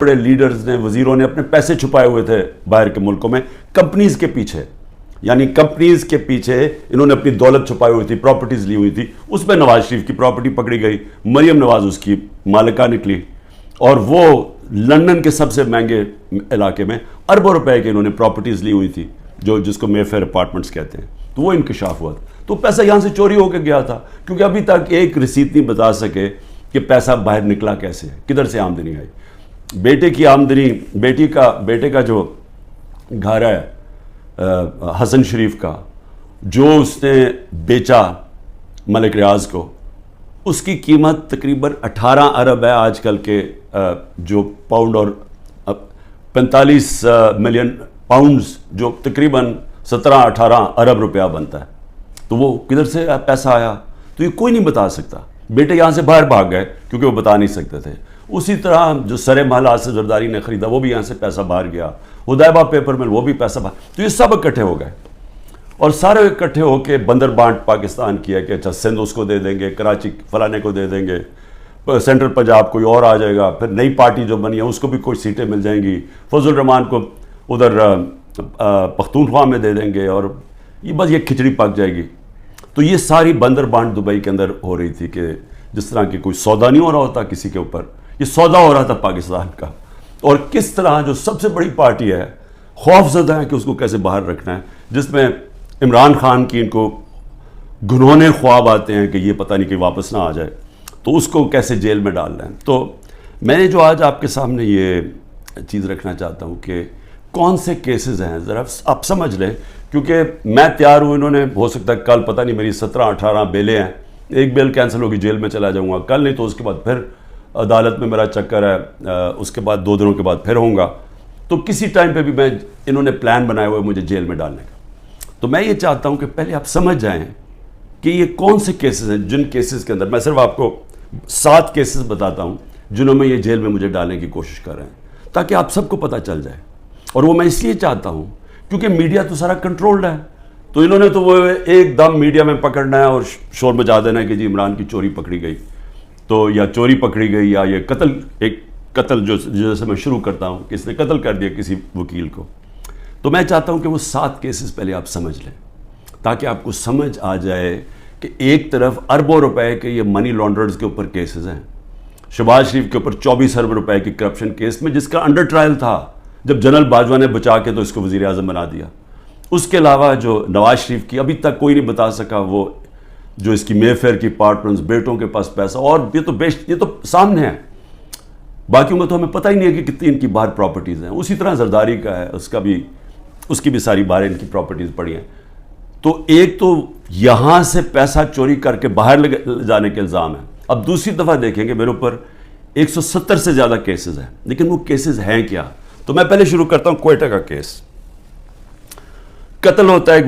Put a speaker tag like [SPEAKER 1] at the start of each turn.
[SPEAKER 1] بڑے لیڈرز نے وزیروں نے اپنے پیسے چھپائے ہوئے تھے باہر کے ملکوں میں کمپنیز کے پیچھے، یعنی کمپنیز کے پیچھے انہوں نے اپنی دولت چھپائی ہوئی تھی، پراپرٹیز لی ہوئی تھی. اس میں نواز شریف کی پراپرٹی پکڑی گئی، مریم نواز اس کی مالکہ نکلی، اور وہ لندن کے سب سے مہنگے علاقے میں اربوں روپے کے انہوں نے پراپرٹیز لی ہوئی تھی، جس کو مے فیئر اپارٹمنٹس کہتے ہیں. تو وہ انکشاف ہوا تھا. تو پیسہ یہاں سے چوری ہو کے گیا تھا، کیونکہ ابھی تک ایک رسید نہیں بتا سکے کہ پیسہ باہر نکلا کیسے ہے، کدھر سے آمدنی آئی. بیٹے کی آمدنی، بیٹے کا جو گھر ہے حسن شریف کا، جو اس نے بیچا ملک ریاض کو، اس کی قیمت تقریباً 18 ارب ہے آج کل کے جو پاؤنڈ، اور 45 ملین پاؤنڈز جو تقریباً 17-18 ارب روپیہ بنتا ہے. تو وہ کدھر سے پیسہ آیا تو یہ کوئی نہیں بتا سکتا. بیٹے یہاں سے باہر بھاگ گئے کیونکہ وہ بتا نہیں سکتے تھے. اسی طرح جو سرے محل آصف زرداری نے خریدا وہ بھی یہاں سے پیسہ باہر گیا، حدیبہ پیپر مل وہ بھی پیسہ باہر. تو یہ سب اکٹھے ہو گئے اور سارے اکٹھے ہو کے بندر بانٹ پاکستان کیا کہ اچھا سندھ اس کو دے دیں گے، کراچی فلانے کو دے دیں گے، سینٹرل پنجاب کوئی اور آ جائے گا، پھر نئی پارٹی جو بنی ہے اس کو بھی کچھ سیٹیں مل جائیں گی، فضل الرحمان کو ادھر پختونخوا میں دے دیں گے، اور یہ بس یہ کھچڑی پک جائے گی. تو یہ ساری بندر بانٹ دبئی کے اندر ہو رہی تھی کہ جس طرح کہ کوئی سودا نہیں ہو رہا ہوتا کسی کے اوپر، یہ سودا ہو رہا تھا پاکستان کا. اور کس طرح جو سب سے بڑی پارٹی ہے خوف زدہ ہے کہ اس کو کیسے باہر رکھنا ہے، جس میں عمران خان کی ان کو گھنونے خواب آتے ہیں کہ یہ پتہ نہیں کہ واپس نہ آ جائے، تو اس کو کیسے جیل میں ڈال دیں. تو میں جو آج آپ کے سامنے یہ چیز رکھنا چاہتا ہوں کہ کون سے کیسز ہیں، ذرا آپ سمجھ لیں، کیونکہ میں تیار ہوں. انہوں نے ہو سکتا ہے کل پتہ نہیں میری 17-18 بیلیں ہیں، ایک بیل کینسل ہوگی جیل میں چلا جاؤں گا کل، نہیں تو اس کے بعد پھر عدالت میں میرا چکر ہے، اس کے بعد 2 دنوں کے بعد پھر ہوں گا. تو کسی ٹائم پہ بھی انہوں نے پلان بنائے ہوئے مجھے جیل میں ڈالنے کا. تو میں یہ چاہتا ہوں کہ پہلے آپ سمجھ جائیں کہ یہ کون سے کیسز ہیں، جن کیسز کے اندر میں صرف آپ کو 7 کیسز بتاتا ہوں جنہوں میں یہ جیل میں مجھے ڈالنے کی کوشش کر رہے ہیں، تاکہ آپ سب کو پتہ چل جائے. اور وہ میں اس لیے چاہتا ہوں کیونکہ میڈیا تو سارا کنٹرولڈ ہے. تو انہوں نے تو وہ ایک دم میڈیا میں پکڑنا ہے اور شور مچا دینا ہے کہ جی عمران کی چوری پکڑی گئی، تو یا چوری پکڑی گئی، یا یہ قتل جو جیسے میں شروع کرتا ہوں کہ اس نے قتل کر دیا کسی وکیل کو. تو میں چاہتا ہوں کہ وہ 7 کیسز پہلے آپ سمجھ لیں، تاکہ آپ کو سمجھ آ جائے کہ ایک طرف اربوں روپے کے یہ منی لانڈررز کے اوپر کیسز ہیں. شہباز شریف کے اوپر 24 ارب روپے کی کرپشن کیس میں، جس کا انڈر ٹرائل تھا جب جنرل باجوہ نے بچا کے تو اس کو وزیر اعظم بنا دیا. اس کے علاوہ جو نواز شریف کی ابھی تک کوئی نہیں بتا سکا، وہ جو اس کی مے فیئر کی اپارٹمنٹس، بیٹوں کے پاس پیسہ، اور یہ تو سامنے ہے، باقیوں کا تو ہمیں پتہ ہی نہیں ہے کہ کتنی ان کی باہر پراپرٹیز ہیں. اسی طرح زرداری کا ہے، اس کی بھی ساری باہر ان کی پراپرٹیز پڑی ہیں. تو ایک تو یہاں سے پیسہ چوری کر کے باہر لے جانے کے الزام ہے. اب دوسری دفعہ دیکھیں گے میرے اوپر 170 سے زیادہ کیسز ہیں، لیکن وہ کیسز ہیں کیا؟ تو میں پہلے شروع کرتا ہوں کوئٹہ کا کیس. قتل ہوتا ہے ایک